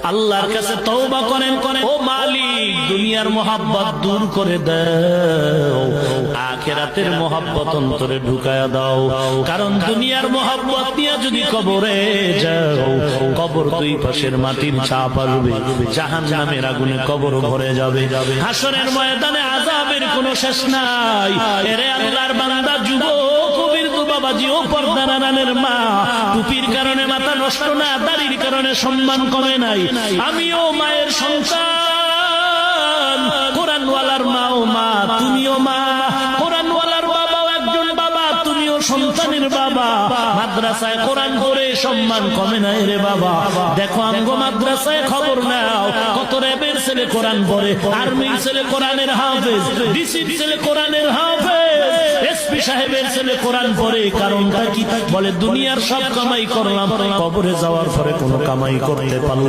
আল্লাহর কাছে তওবা করেন, ও মালিক দুনিয়ার মোহাব্বত দূর করে দাও, আখিরাতের মোহাব্বত অন্তরে ঢুকায়া দাও। কারণ দুনিয়ার মোহাব্বত নিয়ে যদি কবরে যাও, কবর দুই পাশের মাটির ছাপ আসবে, জাহান্নামের আগুনে কবর ভরে যাবে, হাসরের ময়দানে আযাবের কোনো শেষ নাই। এরে আল্লাহর বান্দা, যুবক বাবাজি ও পর্দার আড়ালের মা, টুপির কারণে মাথা নষ্ট না, দাড়ির কারণে সম্মান কমে নাই। আমিও মায়ের সন্তান, কোরআনওয়ালার মা ও মা, তুমিও মা, কোরআনওয়ালার বাবাও একজন বাবা, তুমিও সন্তানের বাবা। মাদ্রাসায় কোরআন পড়ে সম্মান কমে নাই রে বাবা। দেখো আমগো মাদ্রাসায় খবর নাও, কত র্যাবের ছেলে কোরআন পড়ে, আর্মির ছেলে কোরআনের হাফেজ, ডিসির ছেলে কোরআনের হাফেজ, এসপি সাহেবের ছেলে কোরআন পড়ে। কারণটা কি? বলে দুনিয়ার সব কামাই করলাম, কবরে যাওয়ার পরে কোনো কামাই করতে পারলাম